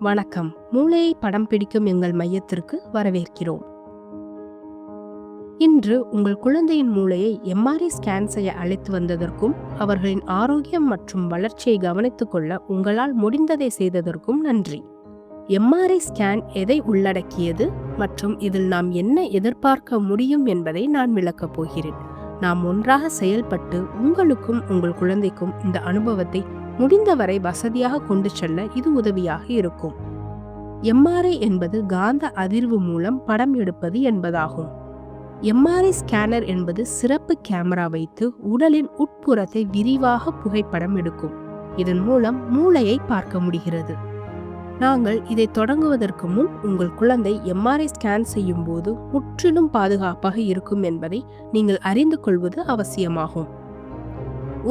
வணக்கம். மூளையை படம் பிடிக்கும் எங்கள் மையத்திற்கு வரவேற்கிறோம். இன்று உங்கள் குழந்தையின் மூளையை எம்ஆர்ஐ ஸ்கேன் செய்ய அழைத்து வந்ததற்கும் அவர்களின் ஆரோக்கியம் மற்றும் வளர்ச்சியை கவனித்துக் கொள்ள உங்களால் முடிந்ததை செய்ததற்கும் நன்றி. எம்ஆர்ஐ ஸ்கேன் எதை உள்ளடக்கியது மற்றும் இதில் நாம் என்ன எதிர்பார்க்க முடியும் என்பதை நான் விளக்கப் போகிறேன். நாம் ஒன்றாக செயல்பட்டு உங்களுக்கும் உங்கள் குழந்தைக்கும் இந்த அனுபவத்தை முடிந்தவரை வசதியாக கொண்டு செல்ல இது உதவியாக இருக்கும். எம்ஆர்ஐ என்பது காந்த அதிர்வு மூலம் படம் எடுப்பது என்பதாகும். எம்ஆர்ஐ ஸ்கேனர் என்பது சிறப்பு கேமரா வைத்து உடலின் உட்புறத்தை விரிவாக புகைப்படம் எடுக்கும். இதன் மூலம் மூளையை பார்க்க முடிகிறது. நாங்கள் இதை தொடங்குவதற்கு முன் உங்கள் குழந்தை எம்ஆர்ஐ ஸ்கேன் செய்யும் போது முற்றிலும் பாதுகாப்பாக இருக்கும் என்பதை நீங்கள் அறிந்து கொள்வது அவசியமாகும்.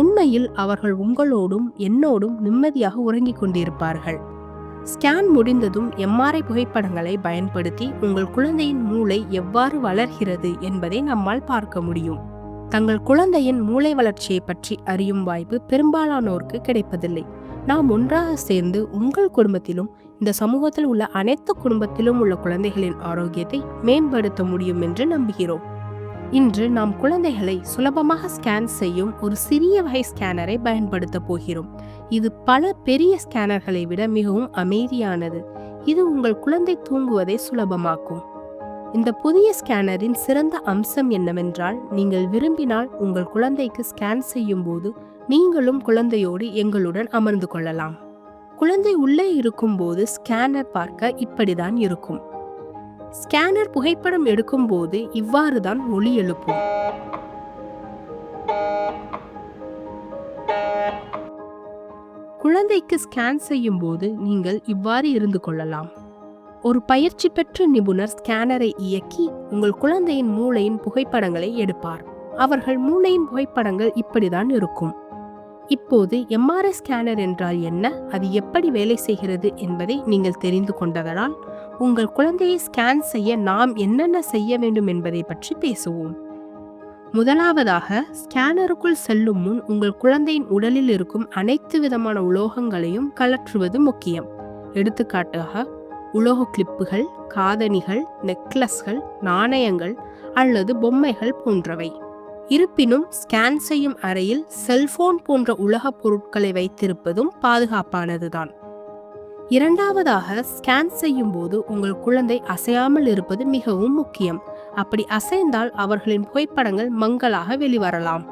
உண்மையில் அவர்கள் உங்களோடும் என்னோடும் நிம்மதியாக உறங்கிக் கொண்டிருப்பார்கள். ஸ்கேன் முடிந்ததும் எம்ஆர்ஐ புகைப்படங்களை பயன்படுத்தி உங்கள் குழந்தையின் மூளை எவ்வாறு வளர்கிறது என்பதை நம்மால் பார்க்க முடியும். தங்கள் குழந்தையின் மூளை வளர்ச்சியை பற்றி அறியும் வாய்ப்பு பெரும்பாலானோருக்கு கிடைப்பதில்லை. நாம் ஒன்றாக சேர்ந்து உங்கள் குடும்பத்திலும் இந்த சமூகத்தில் உள்ள அனைத்து குடும்பத்திலும் உள்ள குழந்தைகளின் ஆரோக்கியத்தை மேம்படுத்த முடியும் என்று நம்புகிறோம். இன்று நாம் குழந்தைகளை சுலபமாக ஸ்கேன் செய்யும் ஒரு சிறிய வகை ஸ்கேனரை பயன்படுத்த போகிறோம். இது பல பெரிய ஸ்கேனர்களை விட மிகவும் அமைதியானது. இது உங்கள் குழந்தை தூங்குவதை சுலபமாக்கும். இந்த புதிய ஸ்கேனரின் சிறந்த அம்சம் என்னவென்றால், நீங்கள் விரும்பினால் உங்கள் குழந்தைக்கு ஸ்கேன் செய்யும் போது நீங்களும் குழந்தையோடு எங்களுடன் அமர்ந்து கொள்ளலாம். குழந்தை உள்ளே இருக்கும் போது ஸ்கேனர் பார்க்க இப்படிதான் இருக்கும். ஸ்கேனர் புகைப்படம் எடுக்கும் போது இவ்வாறுதான் ஒலி எழுப்பும். குழந்தைக்கு ஸ்கேன் செய்யும் போது நீங்கள் இவ்வாறு இருந்து கொள்ளலாம். ஒரு பயிற்சி பெற்ற நிபுணர் ஸ்கேனரை இயக்கி உங்கள் குழந்தையின் மூளையின் புகைப்படங்களை எடுப்பார். அவர்கள் மூளையின் புகைப்படங்கள் இப்படிதான் இருக்கும். இப்போது எம்ஆர்ஐ ஸ்கேனர் என்றால் என்ன, அது எப்படி வேலை செய்கிறது என்பதை நீங்கள் தெரிந்து கொண்டதனால் உங்கள் குழந்தையை ஸ்கேன் செய்ய நாம் என்னென்ன செய்ய வேண்டும் என்பதை பற்றி பேசுவோம். முதலாவதாக, ஸ்கேனருக்குள் செல்லும் முன் உங்கள் குழந்தையின் உடலில் இருக்கும் அனைத்து விதமான உலோகங்களையும் கழற்றுவது முக்கியம். எடுத்துக்காட்டாக உலோக கிளிப்புகள், காதணிகள், நெக்லஸ்கள், நாணயங்கள் அல்லது பொம்மைகள் போன்றவை. இருப்பினும் ஸ்கேன் செய்யும் அறையில் செல்போன் போன்ற உலக பொருட்களை வைத்திருப்பதும் பாதுகாப்பானதுதான். இரண்டாவதாக, ஸ்கேன் செய்யும் போது உங்கள் குழந்தை அசையாமல் இருப்பது மிகவும் முக்கியம். அப்படி அசைந்தால் அவர்களின் புகைப்படங்கள் மங்கலாக வெளிவரலாம்.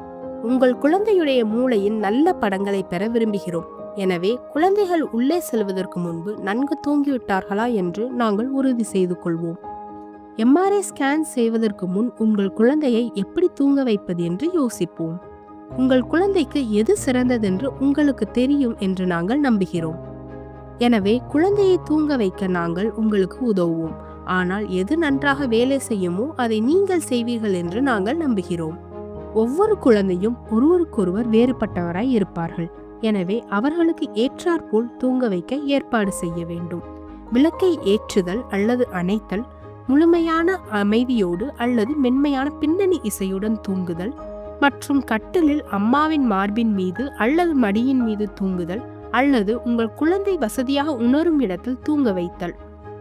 உங்கள் குழந்தையுடைய மூளையின் நல்ல படங்களை பெற விரும்புகிறோம். எனவே குழந்தைகள் உள்ளே செல்வதற்கு முன்பு நன்கு தூங்கிவிட்டார்களா என்று நாங்கள் உறுதி செய்து கொள்வோம். எம்ஆர்ஐ ஸ்கேன் செய்வதற்கு முன் உங்கள் குழந்தையை எப்படி தூங்க வைப்பது என்று யோசிப்போம். உங்கள் குழந்தைக்கு எது சிறந்ததென்று உங்களுக்கு தெரியும் என்று நாங்கள் நம்புகிறோம். எனவே குழந்தையை தூங்க வைக்க நாங்கள் உங்களுக்கு உதவுவோம். ஆனால் எது நன்றாக வேலை செய்யுமோ அதை நீங்கள் செய்வீர்கள் என்று நாங்கள் நம்புகிறோம். ஒவ்வொரு குழந்தையும் ஒருவருக்கொருவர் வேறுபட்டவராய் இருப்பார்கள். எனவே அவர்களுக்கு ஏற்றாற்போல் தூங்க வைக்க ஏற்பாடு செய்ய வேண்டும். விளக்கை ஏற்றுதல் அல்லது அணைத்தல், முழுமையான அமைதியோடு அல்லது மென்மையான பின்னணி இசையுடன் தூங்குதல் மற்றும் கட்டிலில் அம்மாவின் மார்பின் மீது அல்லது மடியின் மீது தூங்குதல் அல்லது உங்கள் குழந்தை வசதியாக உணரும் இடத்தில் தூங்க வைத்தல்.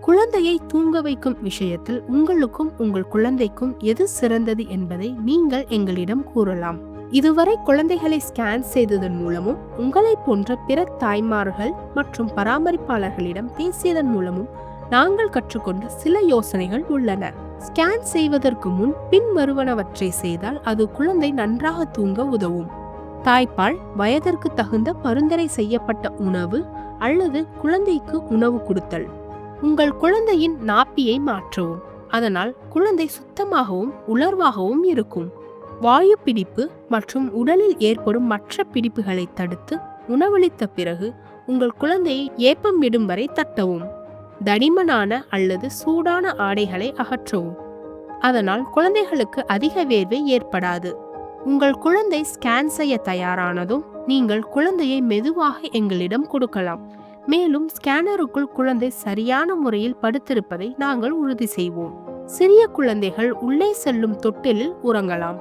குழந்தையை தூங்க வைக்கும் விஷயத்தில் உங்களுக்கும் உங்கள் குழந்தைக்கும் எது சிறந்தது என்பதை நீங்கள் எங்களிடம் கூறலாம். இதுவரை குழந்தைகளை ஸ்கேன் செய்ததன் மூலமும் உங்களை போன்ற பிற தாய்மார்கள் மற்றும் பராமரிப்பாளர்களிடம் பேசியதன் மூலமும் நாங்கள் கற்றுக்கொண்ட சில யோசனைகள் உள்ளன. ஸ்கேன் செய்வதற்கு முன் பின்வருவனவற்றை செய்தால் அது குழந்தை நன்றாக தூங்க உதவும். தாய்ப்பால், வயதிற்கு தகுந்த பரிந்துரை செய்யப்பட்ட உணவு அல்லது குழந்தைக்கு உணவு கொடுத்தல். உங்கள் குழந்தையின் நாப்பியை மாற்றவும். அதனால் குழந்தை சுத்தமாகவும் உலர்வாகவும் இருக்கும். வாயு பிடிப்பு மற்றும் உடலில் ஏற்படும் மற்ற பிடிப்புகளை தடுத்து உணவளித்த பிறகு உங்கள் குழந்தையை ஏப்பம் விடும் வரை தட்டவும். தடிமனான அல்லது சூடான ஆடைகளை அகற்றவும். அதனால் குழந்தைகளுக்கு அதிக வேர்வை ஏற்படாது. உங்கள் குழந்தை ஸ்கேன் செய்ய தயாரானதும் நீங்கள் குழந்தையை மெதுவாக எங்களிடம் கொடுக்கலாம். மேலும் ஸ்கேனருக்குள் குழந்தை சரியான முறையில் படுத்திருப்பதை நாங்கள் உறுதி செய்வோம். சிறிய குழந்தைகள் உள்ளே செல்லும் தொட்டிலில் உறங்கலாம்.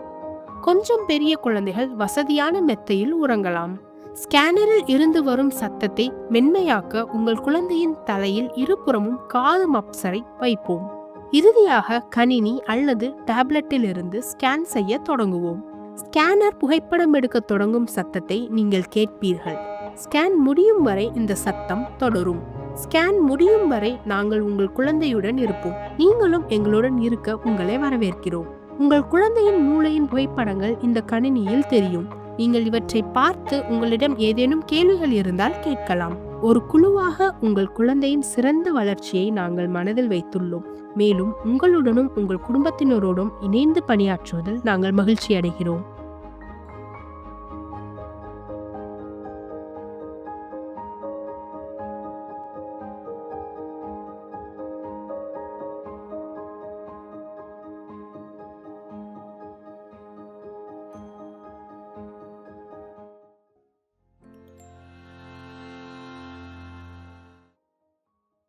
கொஞ்சம் பெரிய குழந்தைகள் வசதியான மெத்தையில் உறங்கலாம். ஸ்கேனரில் இருந்து வரும் சத்தத்தை மென்மையாக்க உங்கள் குழந்தையின் தலையில் இருபுறமும் காது மப்சரை வைப்போம். இறுதியாக கணினி அல்லது டேப்லெட்டில் இருந்து ஸ்கேன் செய்ய தொடங்குவோம். ஸ்கேனர் புகைப்படம் எடுக்க தொடங்கும் சத்தத்தை நீங்கள் கேட்பீர்கள். ஸ்கேன் முடியும் வரை இந்த சத்தம் தொடரும். ஸ்கேன் முடியும் வரை நாங்கள் உங்கள் குழந்தையுடன் இருப்போம். நீங்களும் எங்களுடன் இருக்க உங்களை வரவேற்கிறோம். உங்கள் குழந்தையின் மூளையின் புகைப்படங்கள் இந்த கணினியில் தெரியும். நீங்கள் இவற்றை பார்த்து உங்களிடம் ஏதேனும் கேள்விகள் இருந்தால் கேட்கலாம். ஒரு குழுவாக உங்கள் குழந்தையின் சிறந்த வளர்ச்சியை நாங்கள் மனதில் வைத்துள்ளோம். மேலும் உங்களுடனும் உங்கள் குடும்பத்தினரோடும் இணைந்து பணியாற்றுவதில் நாங்கள் மகிழ்ச்சி அடைகிறோம்.